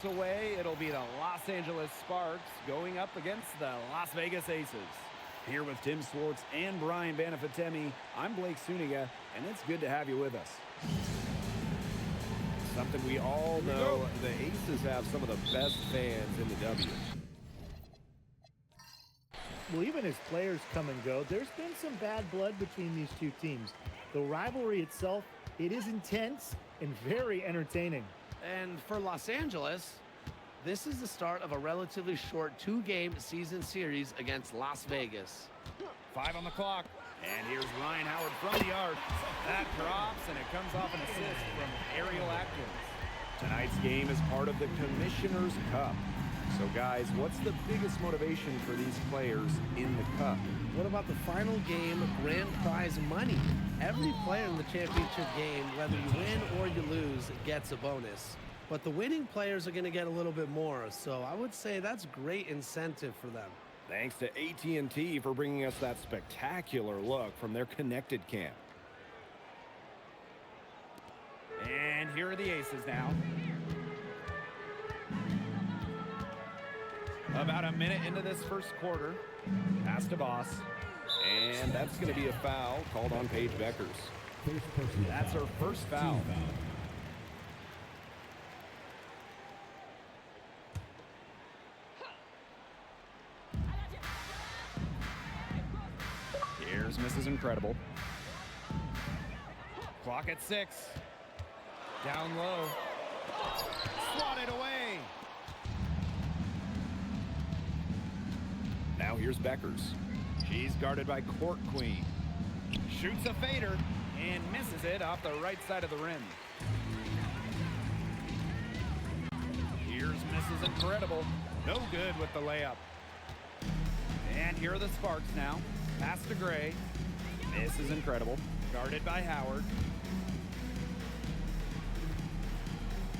Away, it'll be the Los Angeles Sparks going up against the Las Vegas Aces. Here with Tim Swartz and Brian Banafitemi, I'm Blake Suniga, and it's good to have you with us. Something we all know, the Aces have some of the best fans in the W. Well, even as players come and go, there's been some bad blood between these two teams. The rivalry itself, it is intense and very entertaining. And for Los Angeles, this is the start of a relatively short two-game season series against Las Vegas. 5 on the clock, and here's Ryan Howard from the arc. That drops, and it comes off an assist from Ariel Atkins. Tonight's game is part of the Commissioner's Cup. So, guys, what's the biggest motivation for these players in the Cup? What about the final game grand prize money? Every player in the championship game, whether you win or you lose, gets a bonus. But the winning players are going to get a little bit more, so I would say that's great incentive for them. Thanks to AT&T for bringing us that spectacular look from their connected camp. And here are the Aces now. About a minute into this first quarter. Pass to Boss. And that's going to be a foul called on Paige Bueckers. That's her first foul. Here's Mrs. Incredible. Clock at 6. Down low. Swatted away. Now here's Bueckers. She's guarded by Court Queen. Shoots a fader and misses it off the right side of the rim. Here's Mrs. Incredible. No good with the layup. And here are the Sparks now. Pass to Gray. Mrs. Incredible. Guarded by Howard.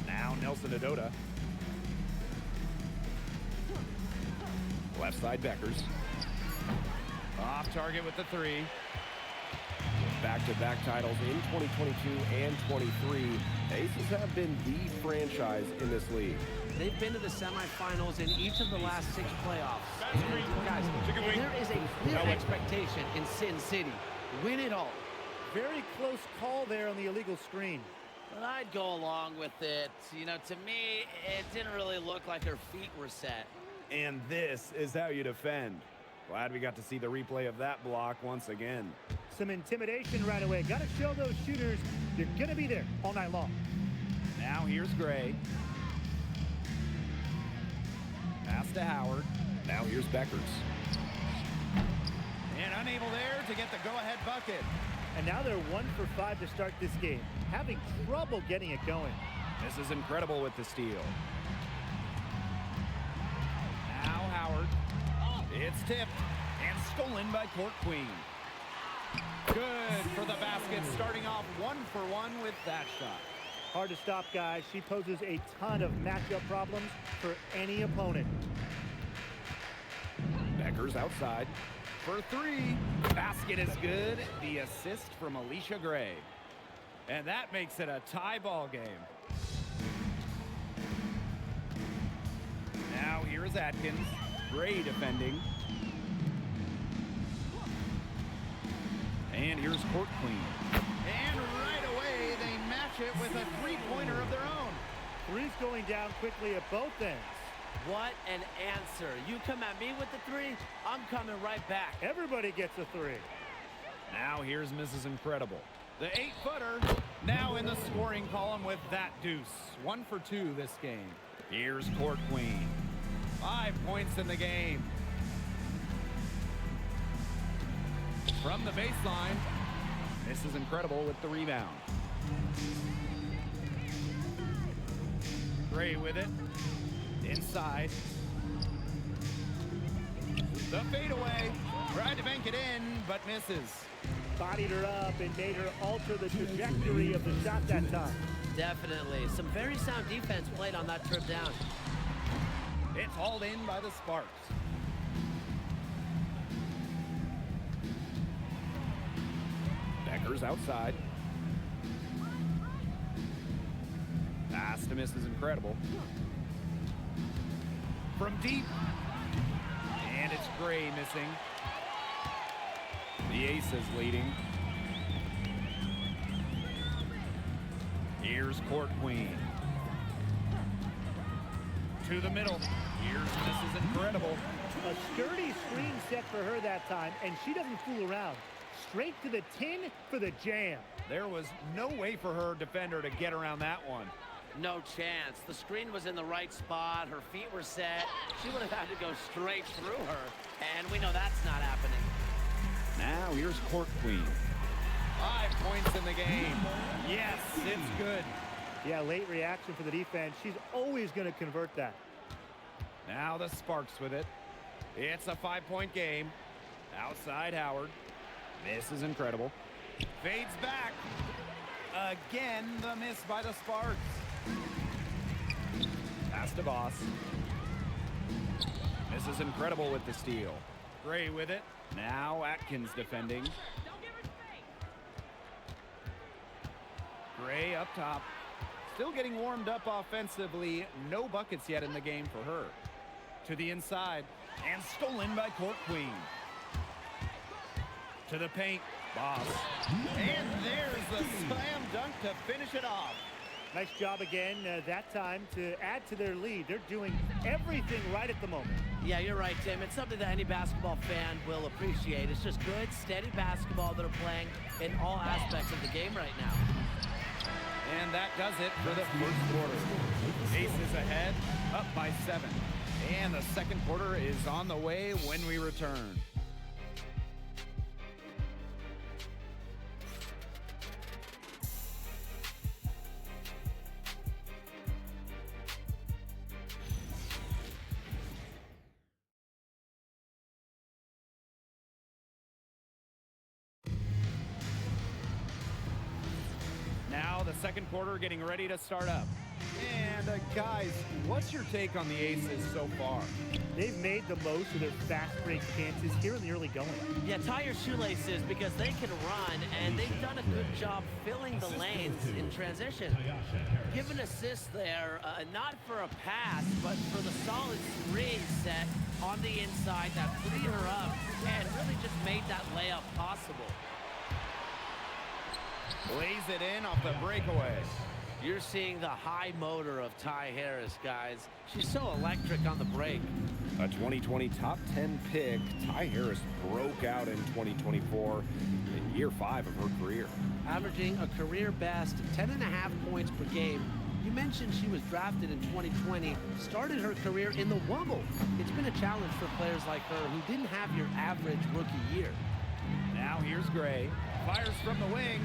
Now Nelson Adota. Left side Bueckers. Off target with the 3. Back-to-back titles in 2022 and 23. Aces have been the franchise in this league. They've been to the semifinals in each of the last 6 playoffs. Guys, there is a clear expectation in Sin City. Win it all. Very close call there on the illegal screen. But I'd go along with it. You know, to me, it didn't really look like her feet were set. And this is how you defend. Glad we got to see the replay of that block once again. Some intimidation right away. Got to show those shooters you're going to be there all night long. Now here's Gray. Pass to Howard. Now here's Bueckers. And unable there to get the go-ahead bucket. And now they're 1 for 5 to start this game. Having trouble getting it going. This is Incredible with the steal. Now Howard. It's tipped and stolen by Court Queen. Good for the basket, starting off 1 for 1 with that shot. Hard to stop, guys. She poses a ton of matchup problems for any opponent. Bueckers outside for 3. Basket is good. The assist from Alicia Gray. And that makes it a tie ball game. Now here is Atkins. Gray defending. And here's Court Queen. And right away, they match it with a three-pointer of their own. Three's going down quickly at both ends. What an answer. You come at me with the 3, I'm coming right back. Everybody gets a 3. Now here's Mrs. Incredible. The 8-footer now in the scoring column with that deuce. 1 for 2 this game. Here's Court Queen. 5 points in the game. From the baseline, Mrs. Incredible with the rebound. Gray with it. Inside. The fadeaway. Tried to bank it in, but misses. Bodied her up and made her alter the trajectory of the shot that time. Definitely. Some very sound defense played on that trip down. It's hauled in by the Sparks. Bueckers outside. Pass to Mrs. Incredible. from deep. And it's Gray missing. The Aces leading. Here's Court Queen. To the middle. Here's Mrs. Incredible. A sturdy screen set for her that time, and she doesn't fool around. Straight to the tin for the jam. There was no way for her defender to get around that one. No chance. The screen was in the right spot. Her feet were set. She would have had to go straight through her. And we know that's not happening. Now here's Court Queen. 5 points in the game. Yes, it's good. Yeah, late reaction for the defense. She's always going to convert that. Now the Sparks with it. It's a 5-point game. Outside Howard. This is incredible. Fades back. Again, the miss by the Sparks. Pass to Boss. This is incredible with the steal. Gray with it. Now Atkins defending. Gray up top. Still getting warmed up offensively. No buckets yet in the game for her. To the inside. And stolen by Court Queen. To the paint. Boss. And there's the slam dunk to finish it off. Nice job again that time to add to their lead. They're doing everything right at the moment. Yeah, you're right, Tim. It's something that any basketball fan will appreciate. It's just good, steady basketball that are playing in all aspects of the game right now. And that does it for the first quarter. Aces ahead, up by 7. And the second quarter is on the way when we return. Now the second quarter getting ready to start up. And guys, what's your take on the Aces so far? They've made the most of their fast break chances here in the early going. Yeah, tie your shoelaces because they can run, and they've done a good job filling the lanes in transition. Give an assist there, not for a pass, but for the solid screen set on the inside that freed her up and really just made that layup possible. Lays it in off the breakaway. You're seeing the high motor of Ty Harris, guys. She's so electric on the break. A 2020 top 10 pick, Ty Harris broke out in 2024 in year 5 of her career. Averaging a career best 10.5 points per game. You mentioned she was drafted in 2020, started her career in the Wuggle. It's been a challenge for players like her who didn't have your average rookie year. Now here's Gray. Fires from the wing.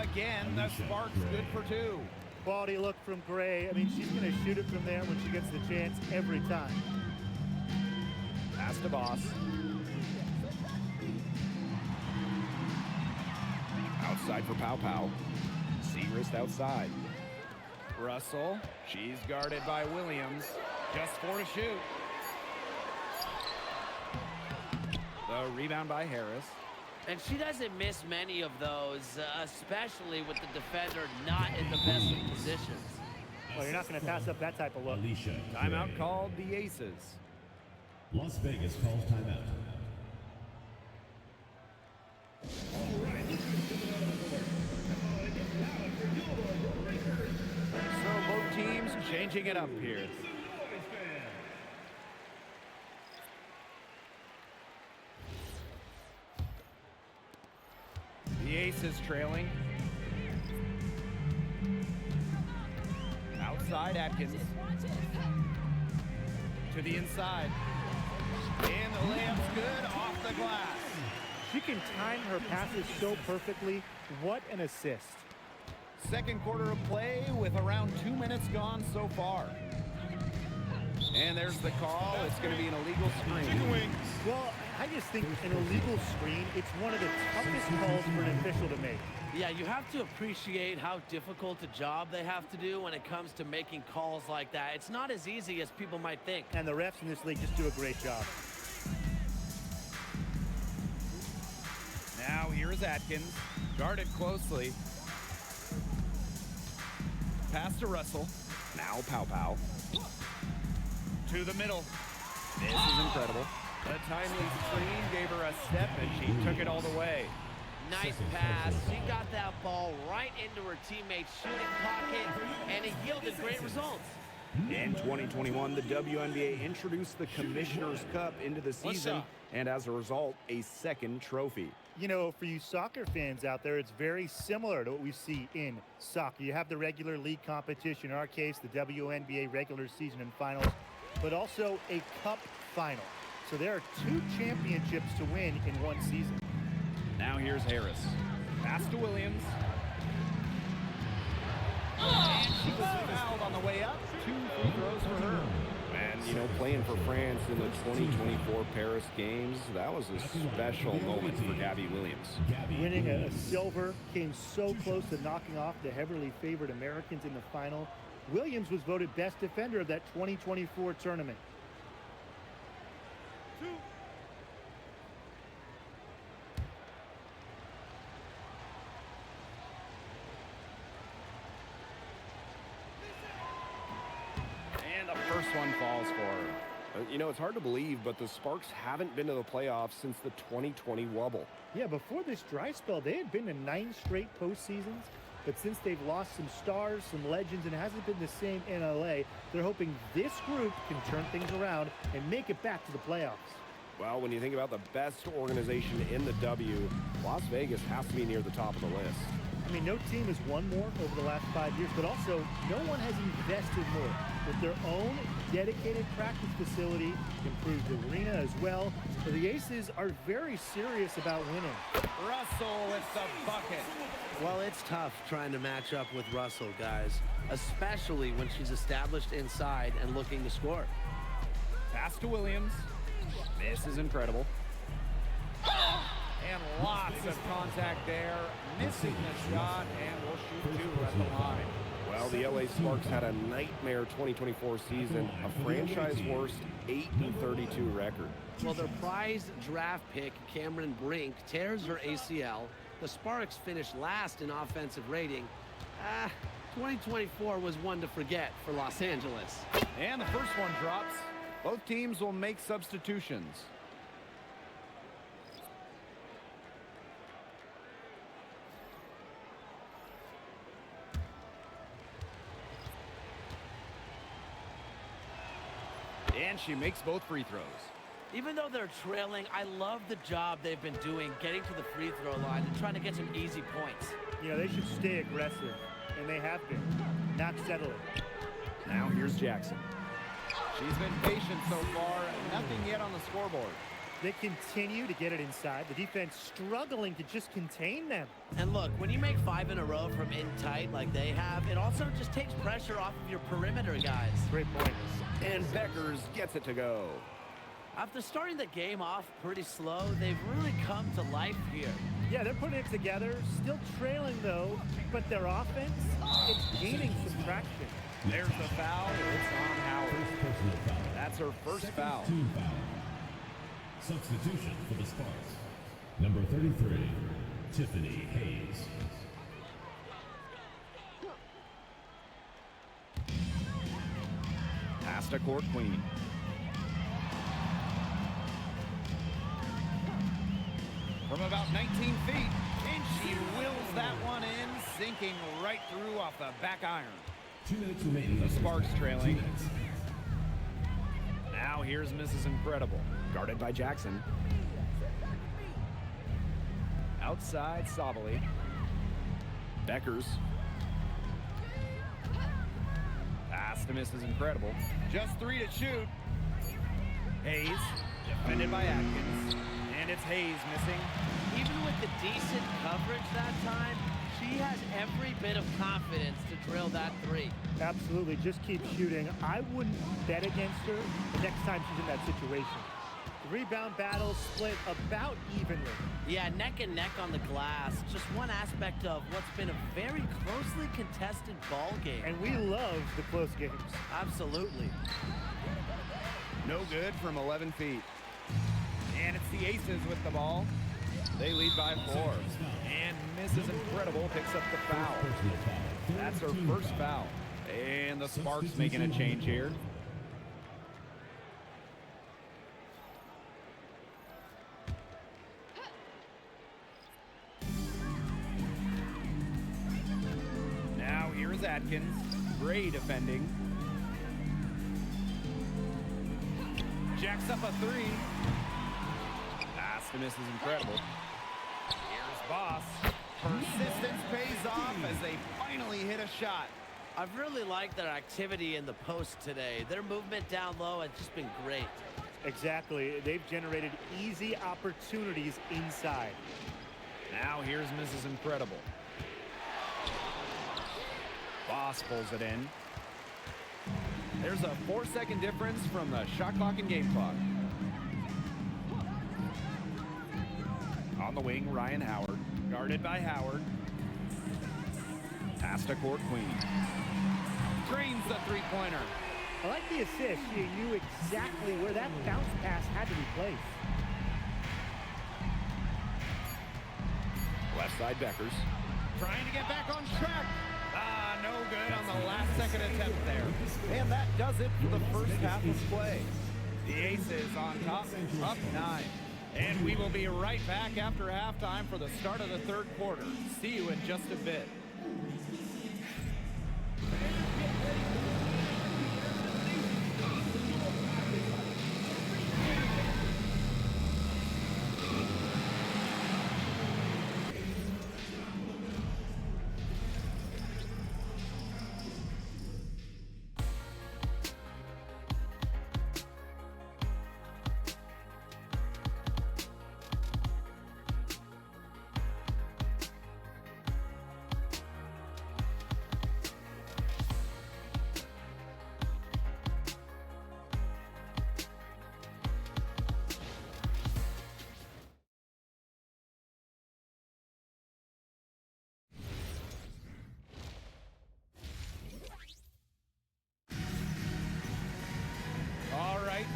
Again, the Sparks good for 2. Quality look from Gray. I mean, she's going to shoot it from there when she gets the chance every time. Pass to Boss. Outside for Pow Pow. Segrist outside. Russell. She's guarded by Williams. Just 4 to shoot. The rebound by Harris. And she doesn't miss many of those, especially with the defender not in the best of positions. Well, you're not going to pass up that type of look. Timeout called the Aces. Las Vegas calls timeout. So both teams changing it up here. The Aces trailing. Outside Atkins. To the inside. And the layup's good off the glass. She can time her passes so perfectly. What an assist. Second quarter of play with around 2 minutes gone so far. And there's the call. It's going to be an illegal screen. Well, I just think an illegal screen, it's one of the toughest calls for an official to make. Yeah, you have to appreciate how difficult a job they have to do when it comes to making calls like that. It's not as easy as people might think. And the refs in this league just do a great job. Now here's Atkins, guarded closely. Pass to Russell. Now Pow Pow. To To the middle. This is incredible. The timely screen gave her a step, and she took it all the way. Nice pass. She got that ball right into her teammate's shooting pocket, and it yielded great results. In 2021, the WNBA introduced the Commissioner's Cup into the season, and as a result, a second trophy. You know, for you soccer fans out there, it's very similar to what we see in soccer. You have the regular league competition, in our case, the WNBA regular season and finals, but also a cup final. So there are 2 championships to win in one season. Now here's Harris. Pass to Williams. And she was fouled on the way up. 2 free throws for her. And, you know, playing for France in the 2024 Paris Games, that was a special moment for Gabby Williams. Winning a silver, came so close to knocking off the heavily favored Americans in the final. Williams was voted best defender of that 2024 tournament. And the first one falls for her. You know, it's hard to believe, but the Sparks haven't been to the playoffs since the 2020 wobble. Yeah, before this dry spell, they had been to 9 straight postseasons. But since they've lost some stars, some legends, and it hasn't been the same in LA, they're hoping this group can turn things around and make it back to the playoffs. Well, when you think about the best organization in the W, Las Vegas has to be near the top of the list. I mean, no team has won more over the last 5 years, but also no one has invested more. With their own dedicated practice facility, improved arena as well. So the Aces are very serious about winning. Russell with the bucket. Well, it's tough trying to match up with Russell, guys, especially when she's established inside and looking to score. Pass to Williams. This is incredible. And lots of contact there. Missing the shot, and will shoot 2 at the line. Well, the LA Sparks had a nightmare 2024 season, a franchise-worst 8-32 record. Well, their prized draft pick, Cameron Brink, tears her ACL. The Sparks finished last in offensive rating. 2024 was one to forget for Los Angeles. And the first one drops. Both teams will make substitutions. And she makes both free throws. Even though they're trailing, I love the job they've been doing getting to the free throw line and trying to get some easy points. You know, they should stay aggressive, and they have been, not settling. Now here's Jackson. She's been patient so far, nothing yet on the scoreboard. They continue to get it inside. The defense struggling to just contain them. And look, when you make 5 in a row from in tight like they have, it also just takes pressure off of your perimeter guys. Great point. And Beckers gets it to go. After starting the game off pretty slow, they've really come to life here. Yeah, they're putting it together. Still trailing, though. But their offense, it's gaining some traction. There's the foul. It's on Howard. That's her first foul. Team foul. Substitution for the Sparks. Number 33, Tiffany Hayes. Pass to Court Queen. From about 19 feet, and she wills that one in, sinking right through off the back iron. 2 minutes remaining. The Sparks trailing. 2 minutes. Now here's Mrs. Incredible, guarded by Jackson. Outside, Savali. Beckers. Pass to Mrs. Incredible. Just 3 to shoot. Hayes, defended by Atkins. And it's Hayes missing. Even with the decent coverage that time, she has every bit of confidence to drill that 3. Absolutely. Just keep shooting. I wouldn't bet against her the next time she's in that situation. The rebound battle split about evenly. Yeah, neck and neck on the glass. Just one aspect of what's been a very closely contested ball game. And we love the close games. Absolutely. No good from 11 feet. And it's the Aces with the ball. They lead by 4. And Mrs. Incredible picks up the foul. That's her first foul. And the Sparks making a change here. Atkins. Gray defending. Jacks up a three. Pass to miss is incredible. Here's Boss. Persistence pays off as they finally hit a shot. I've really liked their activity in the post today. Their movement down low has just been great. Exactly. They've generated easy opportunities inside. Now here's Mrs. Incredible. Boss pulls it in. There's a 4-second difference from the shot clock and game clock. On the wing, Ryan Howard. Guarded by Howard. Pass to Court Queen. Drains the three-pointer. I like the assist. She knew exactly where that bounce pass had to be placed. Left side, Beckers. Trying to get back on track. No good on the last second attempt there. And that does it for the first half of play. The Aces on top, up 9. And we will be right back after halftime for the start of the third quarter. See you in just a bit.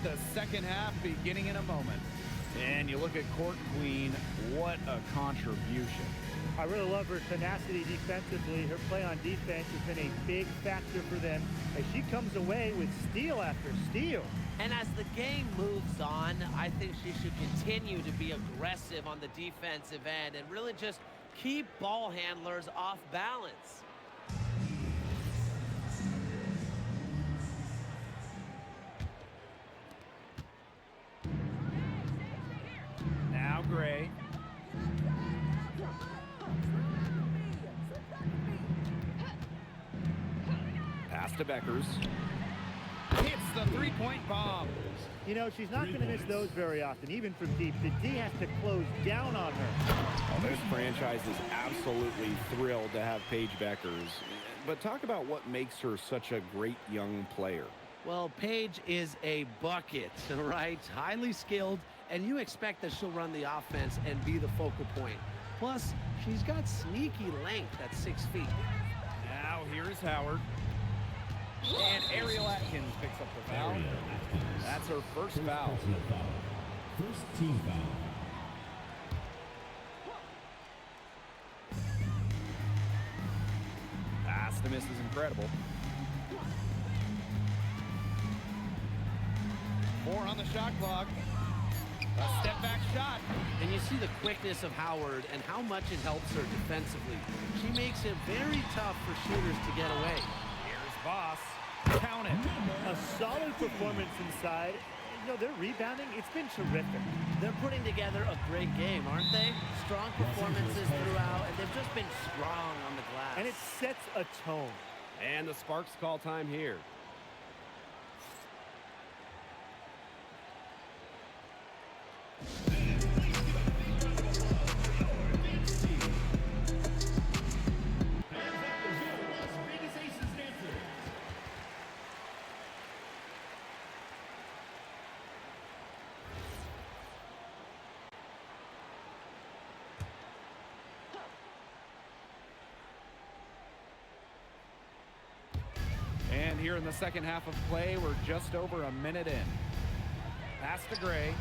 The second half beginning in a moment. And you look at Court Queen, what a contribution. I really love her tenacity defensively. Her play on defense has been a big factor for them as she comes away with steal after steal. And as the game moves on, I think she should continue to be aggressive on the defensive end and really just keep ball handlers off balance. Now Gray. Pass to Beckers. Hits the three-point bomb. You know, she's not going to miss those very often, even from deep. The D has to close down on her. Well, this franchise is absolutely thrilled to have Paige Beckers. But talk about what makes her such a great young player. Well, Paige is a bucket, right? Highly skilled, and you expect that she'll run the offense and be the focal point. Plus, she's got sneaky length at 6 feet. Now here's Howard. And Ariel Atkins picks up the foul. That's her first foul. First team foul. Pass to miss is incredible. 4 on the shot clock. A step back shot. And you see the quickness of Howard and how much it helps her defensively. She makes it very tough for shooters to get away. Here's Boss. Count it. A solid performance inside. You know, their rebounding, it's been terrific. They're putting together a great game, aren't they? Strong performances throughout, and they've just been strong on the glass. And it sets a tone. And the Sparks call time here. And here in the second half of play, we're just over a minute in. Pass to Gray.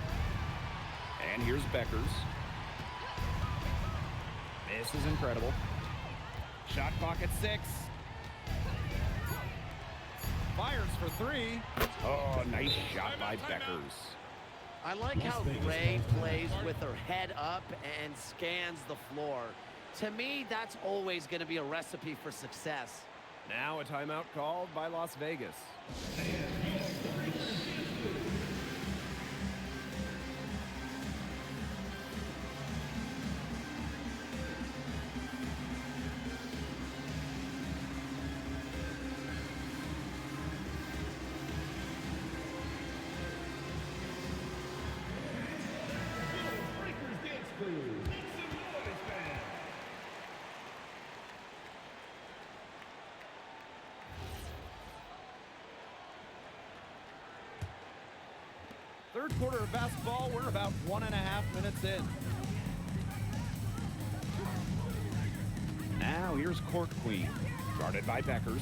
And here's Beckers. This is incredible. Shot clock at 6. Fires for 3. Oh, nice shot by Beckers. I like how Gray plays with her head up and scans the floor. To me, that's always going to be a recipe for success. Now a timeout called by Las Vegas. Third quarter of basketball, we're about 1.5 minutes in. Now here's Court Queen, guarded by Beckers.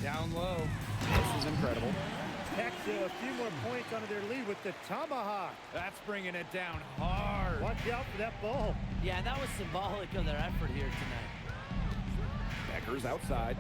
Down low. This is incredible. Techs a few more points onto their lead with the tomahawk. That's bringing it down hard. Watch out for that ball. Yeah, that was symbolic of their effort here tonight. Beckers outside.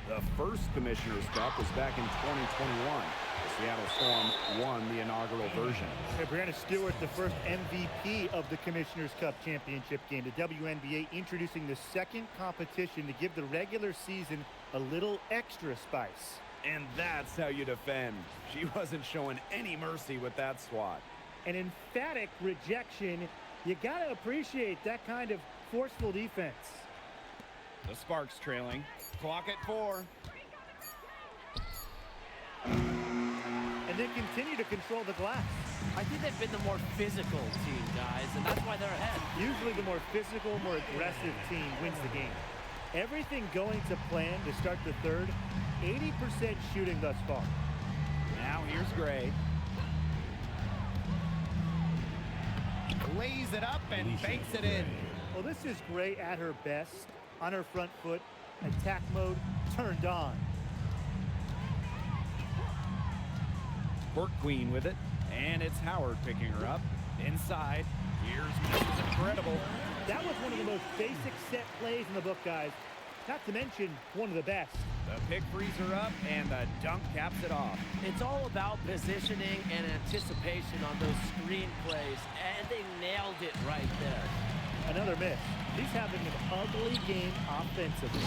The first Commissioner's Cup was back in 2021. The Seattle Storm won the inaugural version. Hey, Brianna Stewart, the first MVP of the Commissioner's Cup championship game. The WNBA introducing the second competition to give the regular season a little extra spice. And that's how you defend. She wasn't showing any mercy with that swat. An emphatic rejection. You got to appreciate that kind of forceful defense. The Sparks trailing. Clock at 4. And they continue to control the glass. I think they've been the more physical team, guys, and that's why they're ahead. Usually the more physical, more aggressive team wins the game. Everything going to plan to start the third. 80% shooting thus far. Now here's Gray. Lays it up and banks it in. Well, this is Gray at her best. On her front foot. Attack mode turned on. Court Queen with it. And it's Howard picking her up. Inside. Here's Mrs. Incredible. That was one of the most basic set plays in the book, guys. Not to mention one of the best. The pick frees her up, and the dunk caps it off. It's all about positioning and anticipation on those screen plays, and they nailed it right there. Another miss. He's having an ugly game offensively.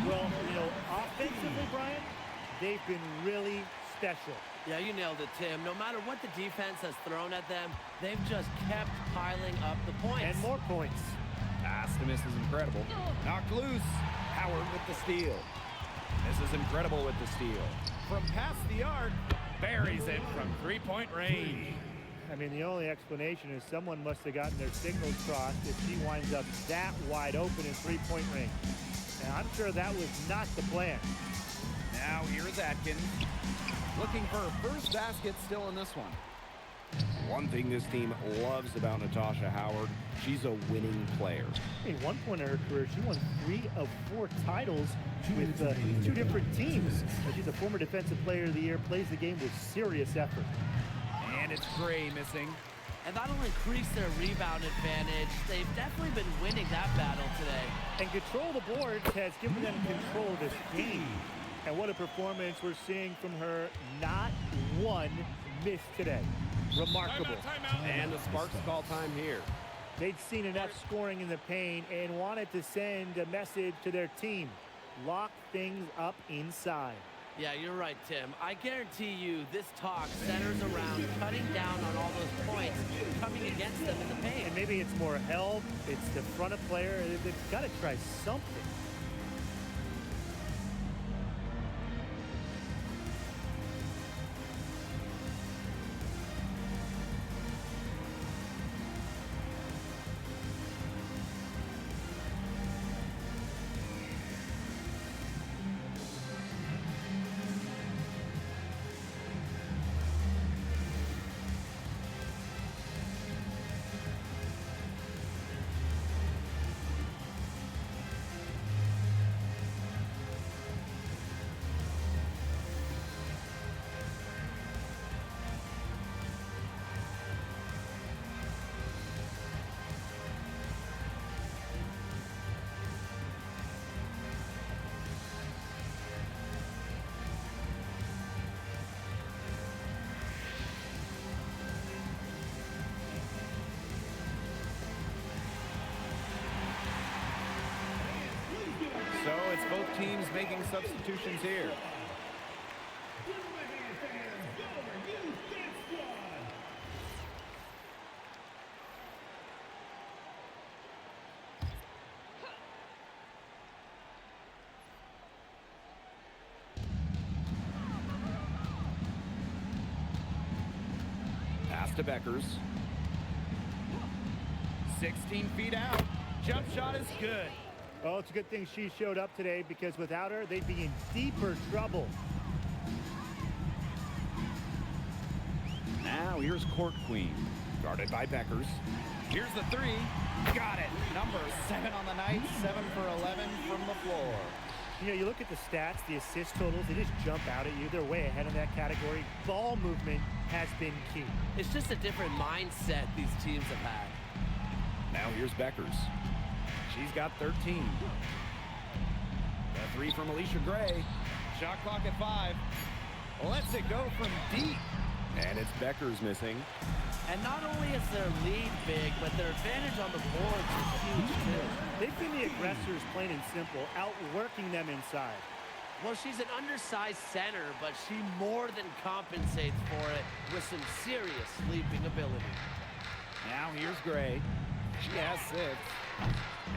Well, offensively, Brian, they've been really special. Yeah, you nailed it, Tim. No matter what the defense has thrown at them, they've just kept piling up the points. And more points. Pass to Mrs. Incredible. Knocked loose. Howard with the steal. Mrs. Incredible with the steal. From past the arc, buries it from three-point range. I mean, the only explanation is someone must have gotten their signals crossed if she winds up that wide open in three-point range. And I'm sure that was not the plan. Now here's Atkins. Looking for her first basket still in this one. One thing this team loves about Natasha Howard, she's a winning player. At one point in her career, she won 3 of 4 titles with 2 different teams. She's a former Defensive Player of the Year, plays the game with serious effort. And it's Gray missing. And that'll increase their rebound advantage. They've definitely been winning that battle today. And control of the boards has given them control of this game. And what a performance we're seeing from her. Not one miss today. Remarkable. And the Sparks call time here. They'd seen enough scoring in the paint and wanted to send a message to their team. Lock things up inside. Yeah, you're right, Tim. I guarantee you this talk centers around cutting down on all those points coming against them in the paint. And maybe it's more help. It's the front of player. They've got to try something. making substitutions here. Pass to Beckers. 16 feet out. Jump shot is good. Oh, it's a good thing she showed up today, because without her, they'd be in deeper trouble. Now here's Court Queen, guarded by Beckers. Here's the three. Got it. Number 7 on the night, 7 for 11 from the floor. You know, you look at the stats, the assist totals, they just jump out at you. They're way ahead of that category. Ball movement has been key. It's just a different mindset these teams have had. Now here's Beckers. She's got 13. The three from Alicia Gray. Shot clock at 5. Lets it go from deep. And it's Beckers missing. And not only is their lead big, but their advantage on the boards is huge too. They've been the aggressors, plain and simple, outworking them inside. Well, she's an undersized center, but she more than compensates for it with some serious leaping ability. Now here's Gray. She has 6.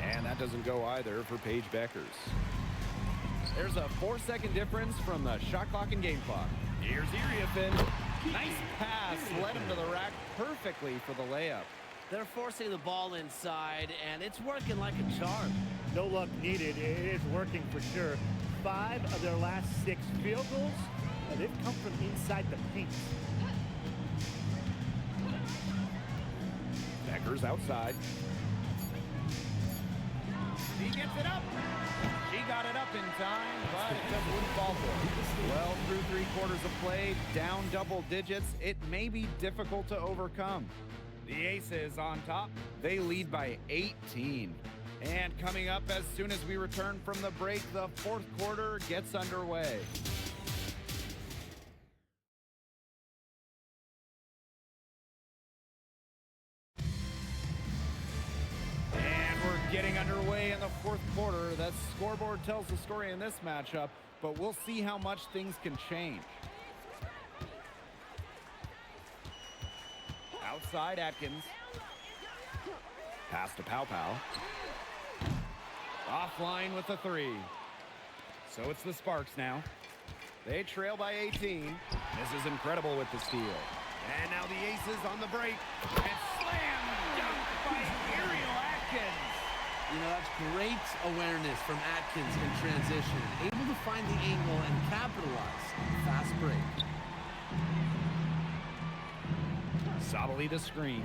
And that doesn't go either for Paige Beckers. There's a 4-second difference from the shot clock and game clock. Here's Iriafen. Nice pass, led him to the rack perfectly for the layup. They're forcing the ball inside, and it's working like a charm. No luck needed. It is working for sure. 5 of their last 6 field goals, they've come from inside the paint. Beckers outside. She gets it up. She got it up in time, but it just wouldn't fall for her. Well, through 3 quarters of play, down double digits, it may be difficult to overcome. The Aces on top. They lead by 18. And coming up as soon as we return from the break, the 4th quarter gets underway. Getting underway in the 4th quarter. That scoreboard tells the story in this matchup, but we'll see how much things can change. Outside Atkins. Pass to Pow Pow. Offline with the 3. So it's the Sparks now. They trail by 18. This is incredible with the steal. And now the Aces on the break. And slam dunk by Ariel Atkins. You know, that's great awareness from Atkins in transition. Able to find the angle and capitalize. Fast break. Sabali the screen.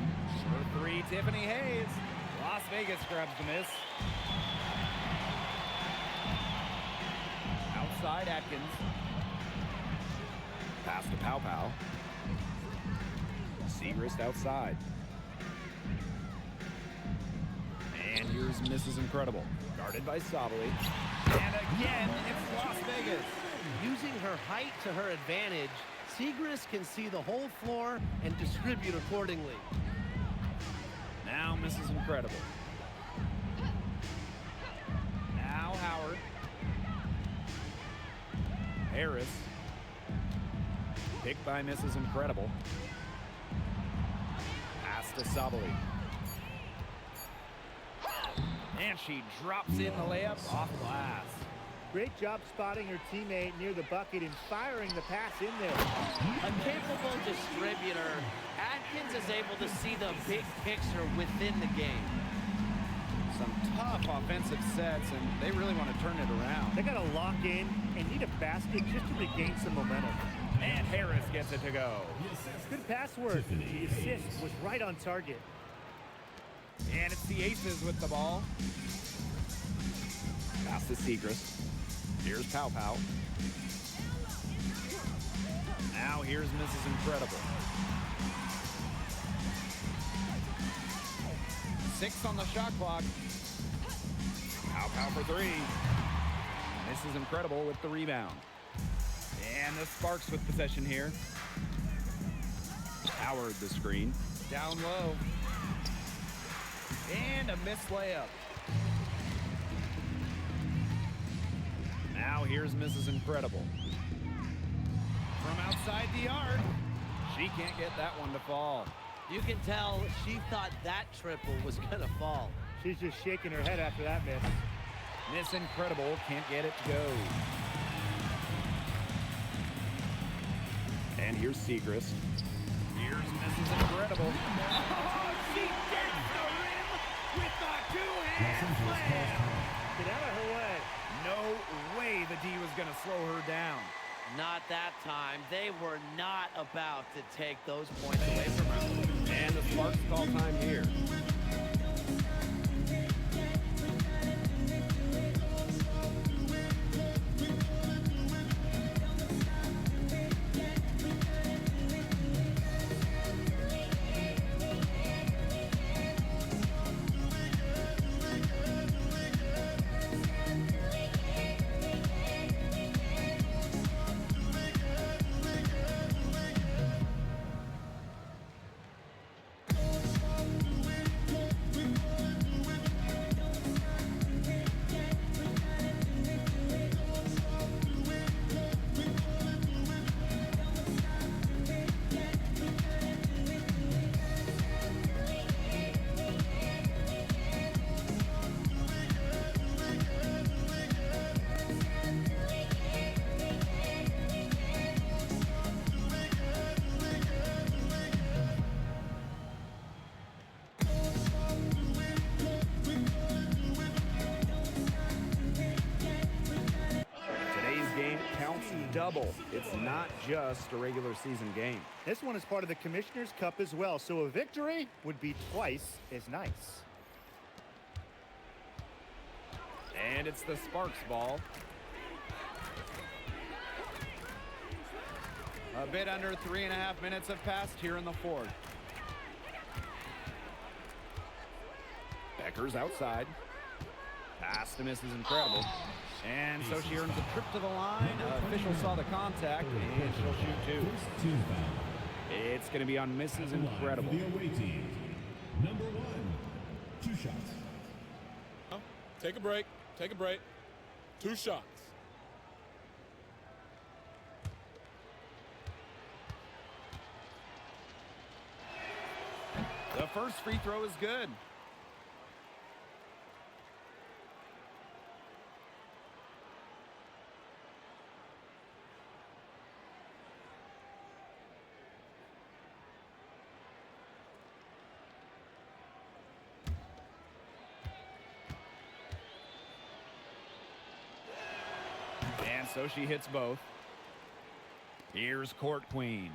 For 3, Tiffany Hayes. Las Vegas grabs the miss. Outside Atkins. Pass to Pow Pow. Segrist outside. And here's Mrs. Incredible, guarded by Sabali. And again, it's Las Vegas. Using her height to her advantage, Segrist can see the whole floor and distribute accordingly. Now Mrs. Incredible. Now Howard. Harris. Picked by Mrs. Incredible. Pass to Sabali. And she drops in the layup off glass. Great job spotting her teammate near the bucket and firing the pass in there. A capable distributor, Atkins is able to see the big picture within the game. Some tough offensive sets, and they really want to turn it around. They got to lock in and need a basket just to regain some momentum. And Harris gets it to go. Good pass work. The assist was right on target. And it's the Aces with the ball. Pass to Segrist. Here's Pow Pow. Now here's Mrs. Incredible. 6 on the shot clock. Pow Pow for 3. Mrs. Incredible with the rebound. And the Sparks with possession here. Howard the screen. Down low. And a missed layup. Now here's Mrs. Incredible. From outside the arc, she can't get that one to fall. You can tell she thought that triple was going to fall. She's just shaking her head after that miss. Miss Incredible can't get it to go. And here's Segrist. Here's Mrs. Incredible. Oh, she gets the rim with the two-hand slam. Get out of her way. No way the D was going to slow her down. Not that time. They were not about to take those points away from her. And the Sparks call time here. Double. It's not just a regular season game. This one is part of the Commissioner's Cup as well, so a victory would be twice as nice. And it's the Sparks ball. A bit under 3.5 minutes have passed here in the fourth. Becker's outside. Pass to Mrs. Incredible. And so she earns a trip to the line. Official saw the contact, and she'll shoot two. First team foul. It's going to be on Mrs. Incredible. For the away team. Number 1, 2 shots. Take a break. Take a break. 2 shots. The first free throw is good. And so she hits both. Here's Court Queen.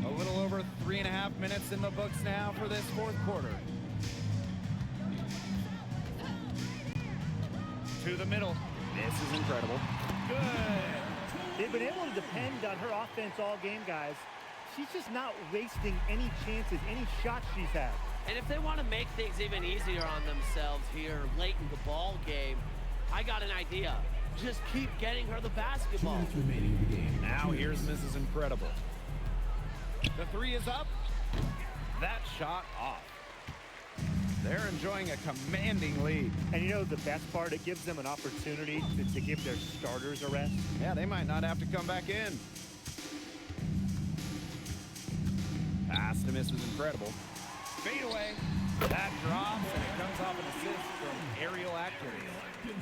A little over 3.5 minutes in the books now for this fourth quarter. To the middle. This is incredible. Good. They've been able to depend on her offense all game, guys. She's just not wasting any chances, any shots she's had. And if they want to make things even easier on themselves here late in the ball game, I got an idea. Just keep getting her the 2 basketball. minutes remaining in the game. Now here's Mrs. Incredible. The three is up. That shot off. They're enjoying a commanding lead. And you know the best part? It gives them an opportunity to give their starters a rest. Yeah, they might not have to come back in. Pass to Mrs. Incredible. Fade away. That drops, and it comes off an assist from Ariel Atkins.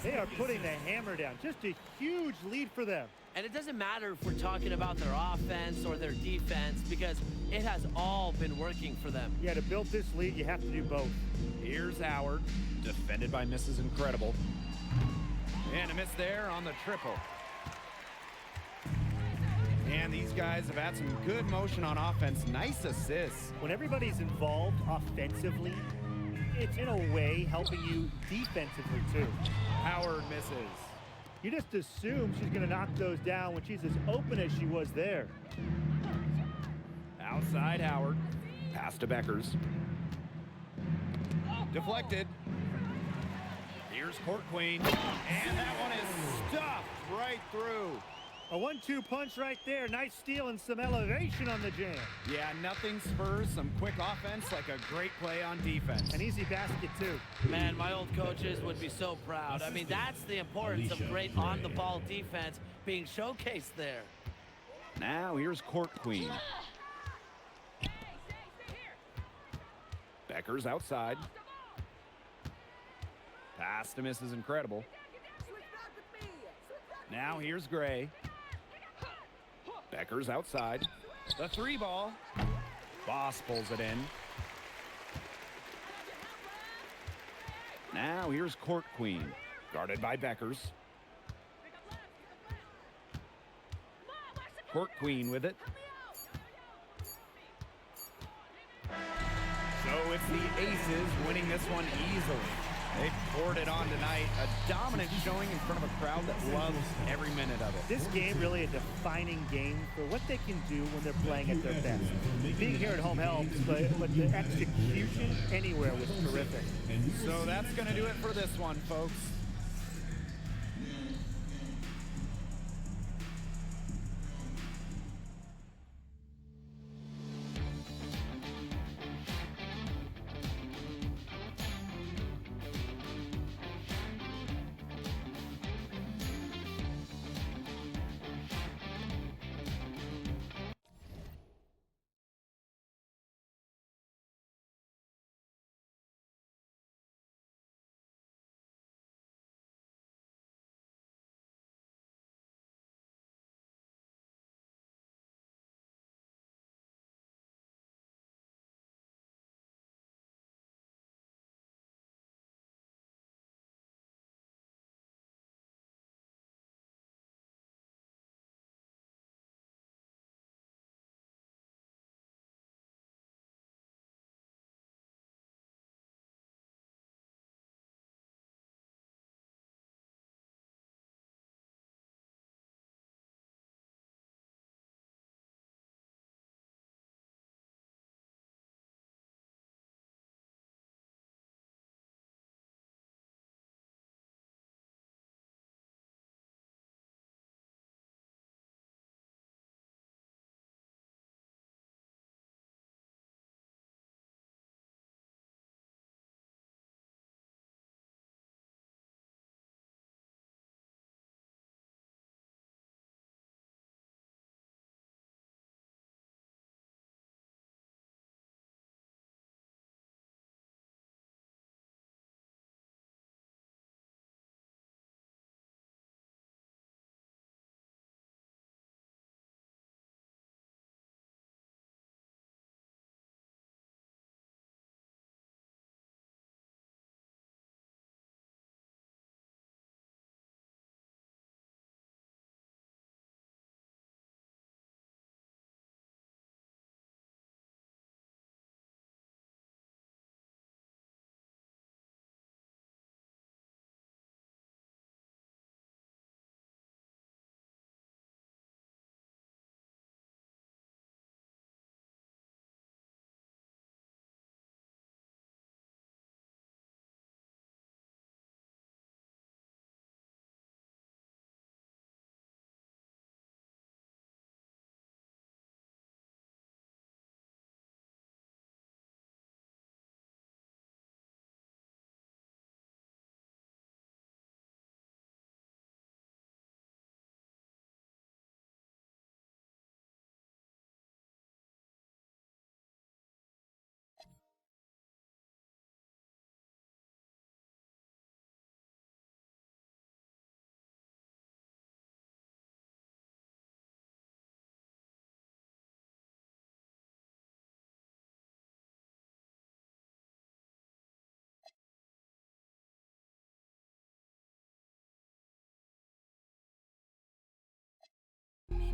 They are putting the hammer down. Just a huge lead for them. And it doesn't matter if we're talking about their offense or their defense, because it has all been working for them. Yeah, to build this lead, you have to do both. Here's Howard, defended by Mrs. Incredible. And a miss there on the triple. And these guys have had some good motion on offense. Nice assists. When everybody's involved offensively, it's in a way helping you defensively too. Howard misses. You just assume she's going to knock those down when she's as open as she was there. Outside Howard. Pass to Beckers. Deflected. Here's Court Queen. And that one is stuffed right through. A 1-2 punch right there. Nice steal and some elevation on the jam. Yeah, nothing spurs some quick offense like a great play on defense. An easy basket, too. Man, my old coaches would be so proud. I mean, that's the importance of great on-the-ball defense being showcased there. Now here's Court Queen. Becker's outside. Pass to miss is incredible. Now here's Gray. Becker's outside. The 3-ball. Boss pulls it in. Now here's Court Queen. Guarded by Beckers. Court Queen with it. So it's the Aces winning this one easily. They poured it on tonight. A dominant showing in front of a crowd that loves every minute of it. This game really a defining game for what they can do when they're playing at their best. Being here at home helps, but the execution anywhere was terrific. So that's going to do it for this one, folks.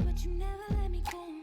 But you never let me go.